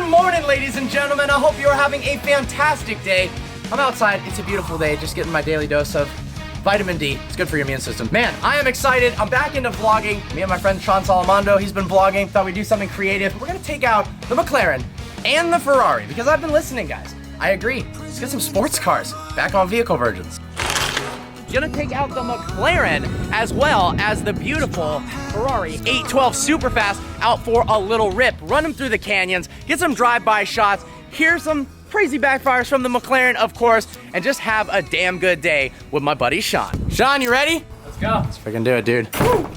Good morning, ladies and gentlemen. I hope you're having a fantastic day. I'm outside. It's a beautiful day. Just getting my daily dose of vitamin D. It's good for your immune system. Man, I am excited. I'm back into vlogging. Me and my friend Sean Salamando, he's been vlogging. Thought we'd do something creative. We're gonna take out the McLaren and the Ferrari because I've been listening, guys. I agree. Let's get some sports cars back on vehicle versions. Gonna take out the McLaren as well as the beautiful Ferrari 812 Superfast out for a little rip. Run them through the canyons, get some drive-by shots, hear some crazy backfires from the McLaren, of course, and just have a damn good day with my buddy Sean. Sean, you ready? Let's go. Let's freaking do it, dude. Woo.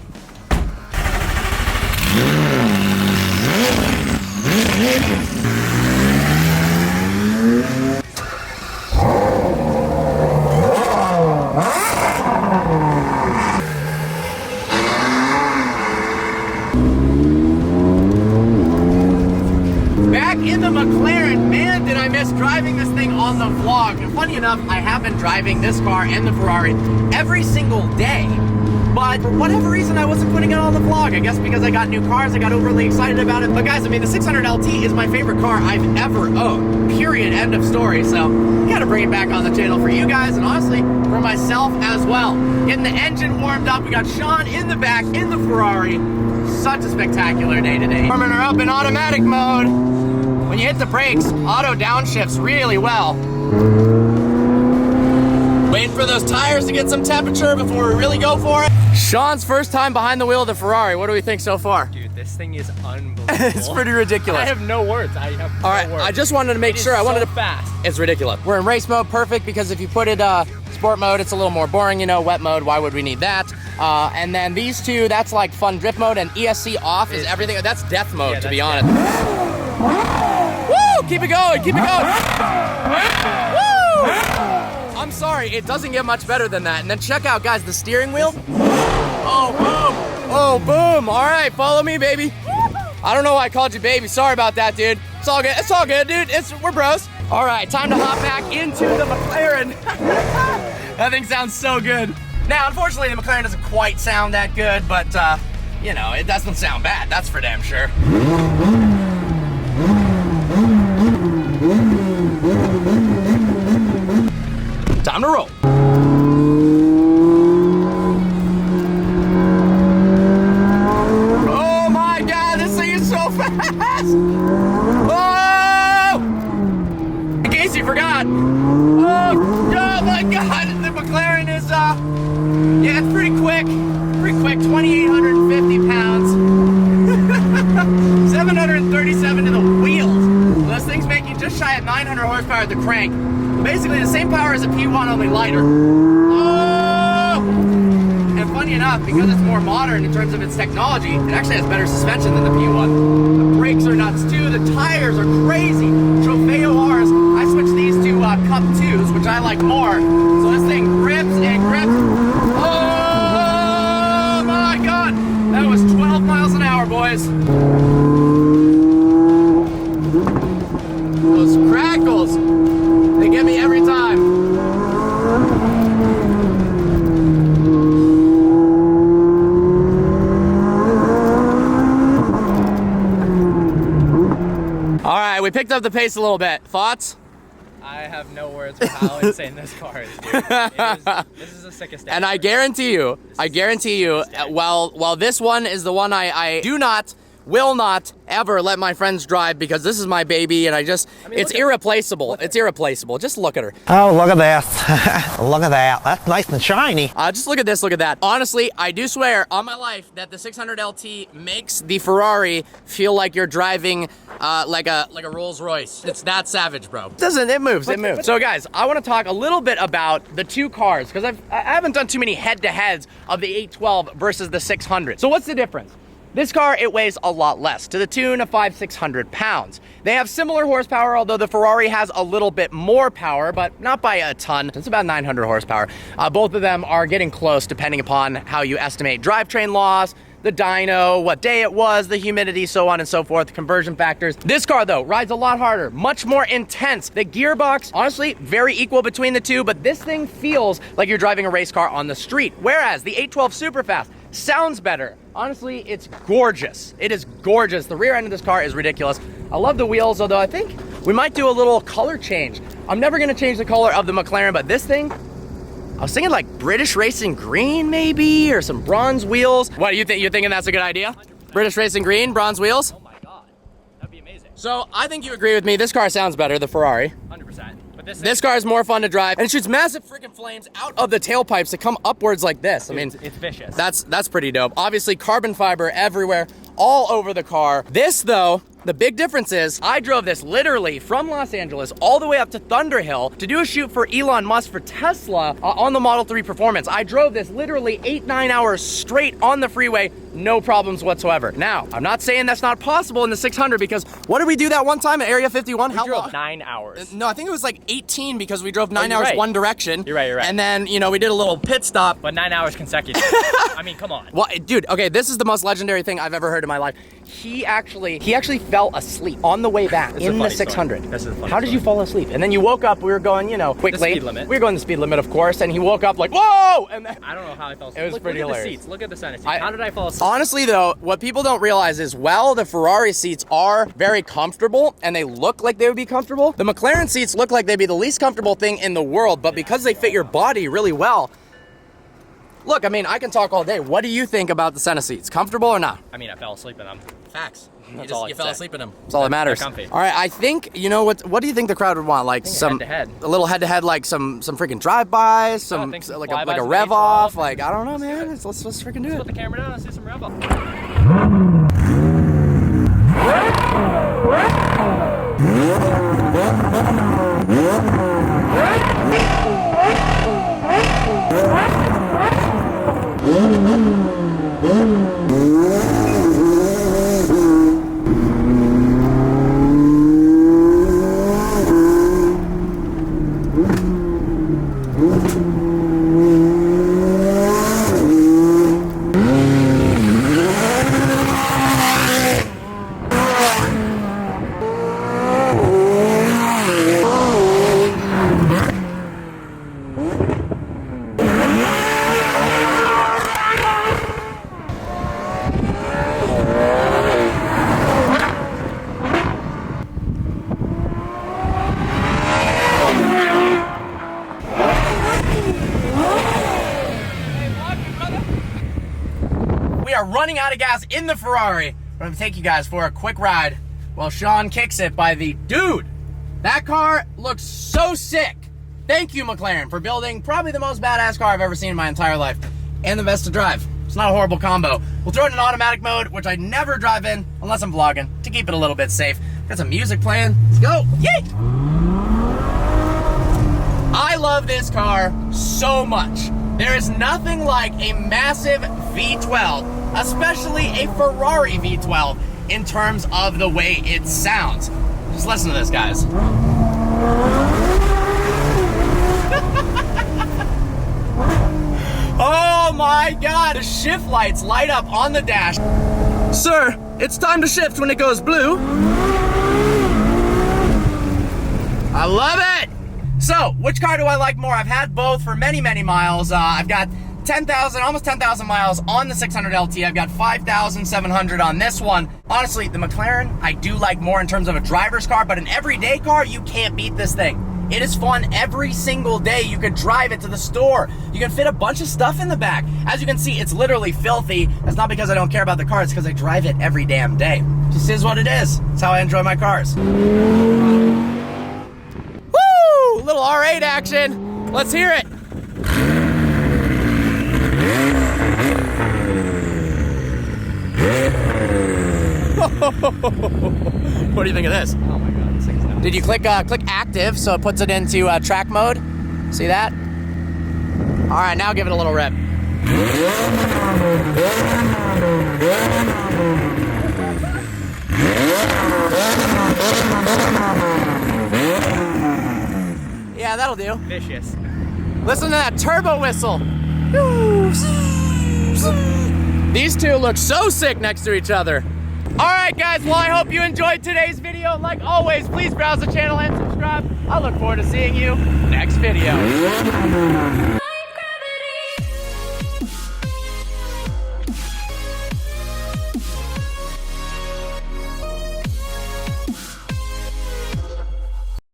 Back in the McLaren, man, did I miss driving this thing on the vlog. And funny enough, I have been driving this car and the Ferrari every single day. But for whatever reason, I wasn't putting it on the vlog. I guess because I got new cars, I got overly excited about it. But guys, I mean, the 600LT is my favorite car I've ever owned. Period, end of story. So, gotta bring it back on the channel for you guys, and honestly, for myself as well. Getting the engine warmed up. We got Sean in the back, in the Ferrari. Such a spectacular day today. Warming her up in automatic mode. When you hit the brakes, auto downshifts really well. Waiting for those tires to get some temperature before we really go for it. Sean's first time behind the wheel of the Ferrari. What do we think so far? Dude, this thing is unbelievable. It's pretty ridiculous. I have no words. I have no words. I just wanted to make sure. I wanted to fast. It's ridiculous. We're in race mode, perfect, because if you put it sport mode, it's a little more boring, you know, wet mode, why would we need that? And then these two, that's like fun drift mode, and ESC off is everything. That's death mode, yeah, to be honest. Woo! Keep it going, keep it going. Woo! I'm sorry, it doesn't get much better than that. And then check out, guys, the steering wheel. Oh, boom. Oh, boom. All right, follow me, baby. I don't know why I called you baby. Sorry about that, dude. It's all good. It's all good, dude. We're bros. All right, time to hop back into the McLaren. That thing sounds so good. Now, unfortunately, the McLaren doesn't quite sound that good, but, you know, it doesn't sound bad. That's for damn sure. Time to roll. Oh my God, this thing is so fast! Oh! In case you forgot. Oh my God, the McLaren is, yeah, it's pretty quick. Pretty quick, 2,850 pounds. 737 to the wheels. Those things making just shy of 900 horsepower at the crank. Basically the same power as a P1, only lighter. Oh! And funny enough, because it's more modern in terms of its technology, it actually has better suspension than the P1. The brakes are nuts too, the tires are crazy. Trofeo Rs, I switched these to Cup 2s, which I like more. So this thing grips and grips. Oh my God! That was 12 miles an hour, boys. Those crackles, they get me every time. All right, we picked up the pace a little bit. Thoughts? I have no words for how insane this car is, dude. This is the sickest day. And I guarantee you, while this one is the one I will not ever let my friends drive because this is my baby and it's irreplaceable. It's irreplaceable. Just look at her. Oh, look at that. Look at that. That's nice and shiny. Just look at this, look at that. Honestly, I do swear on my life that the 600LT makes the Ferrari feel like you're driving like a Rolls Royce. It's that savage, bro. It moves. So guys, I want to talk a little bit about the two cars because I haven't done too many head-to-heads of the 812 versus the 600. So what's the difference? This car, it weighs a lot less, to the tune of 500-600 pounds. They have similar horsepower, although the Ferrari has a little bit more power, but not by a ton. It's about 900 horsepower. Both of them are getting close, depending upon how you estimate drivetrain loss, the dyno, what day it was, the humidity, so on and so forth, conversion factors. This car, though, rides a lot harder, much more intense. The gearbox, honestly, very equal between the two, but this thing feels like you're driving a race car on the street, whereas the 812 Superfast sounds better. Honestly, it's gorgeous. It is gorgeous. The rear end of this car is ridiculous. I love the wheels, although I think we might do a little color change. I'm never gonna change the color of the McLaren, but this thing, I was thinking like British Racing Green maybe, or some bronze wheels. What do you think? You're thinking that's a good idea? 100%. British Racing Green, bronze wheels? Oh my God, that'd be amazing. So I think you agree with me. This car sounds better, the Ferrari. 100%. But This car is more fun to drive, and it shoots massive freaking flames out of the tailpipes that come upwards like this. I mean, it's vicious. That's pretty dope. Obviously, carbon fiber everywhere, all over the car. This, though, the big difference is I drove this literally from Los Angeles all the way up to Thunder Hill to do a shoot for Elon Musk for Tesla on the Model 3 Performance. I drove this literally 8-9 hours straight on the freeway, no problems whatsoever. Now, I'm not saying that's not possible in the 600 because what did we do that one time at Area 51? How long? 9 hours. No, I think it was like 18 because we drove 9 you're hours right. one direction. You're right. And then, you know, we did a little pit stop. But 9 hours consecutive. I mean, come on. Well, dude, okay, this is the most legendary thing I've ever heard in my life. He actually fell asleep on the way back in the 600. This is a funny How did you fall asleep? And then you woke up, we were going, you know, quickly. The speed limit. We were going the speed limit, of course, and he woke up like, whoa! And then I don't know how I fell asleep. It was pretty look hilarious. At the seats. Look at the center seats. How did I fall asleep? Honestly, though, what people don't realize is, while the Ferrari seats are very comfortable and they look like they would be comfortable, the McLaren seats look like they'd be the least comfortable thing in the world, but because they fit your body really well. Look, I mean, I can talk all day. What do you think about the center seats? Comfortable or not? I mean, I fell asleep in them. Facts. all You I fell say. asleep in them. That's all that matters. They're comfy. All right, I think, you know what do you think the crowd would want? Like some head-to-head. a little head-to-head, like some freaking drive-bys, some think some like flybys a with rev A12. off. Like, I don't know, man. Let's freaking do Put it. the camera down and see some rev up. We are running out of gas in the Ferrari. I'm gonna take you guys for a quick ride while Sean kicks it by the dude. That car looks so sick. Thank you, McLaren, for building probably the most badass car I've ever seen in my entire life, and the best to drive. It's not a horrible combo. We'll throw it in automatic mode, which I never drive in unless I'm vlogging, to keep it a little bit safe. Got some music playing. Let's go. Yay! I love this car so much. There is nothing like a massive V12, especially a Ferrari V12, in terms of the way it sounds. Just listen to this, guys. Oh my God, the shift lights light up on the dash. Sir, it's time to shift when it goes blue. I love it. So, which car do I like more? I've had both for many, many miles. I've got 10,000, almost 10,000 miles on the 600LT. I've got 5,700 on this one. Honestly, the McLaren, I do like more in terms of a driver's car, but an everyday car, you can't beat this thing. It is fun every single day. You could drive it to the store. You can fit a bunch of stuff in the back. As you can see, it's literally filthy. That's not because I don't care about the car, it's because I drive it every damn day. Just is what it is. It's how I enjoy my cars. Woo! Little R8 action. Let's hear it. What do you think of this? Oh my God, this thing's nuts. Did you click active so it puts it into track mode? See that? All right, now give it a little rev. Yeah, that'll do. Vicious. Listen to that turbo whistle. These two look so sick next to each other. All right, guys, well, I hope you enjoyed today's video. Like always, please browse the channel and subscribe. I look forward to seeing you next video.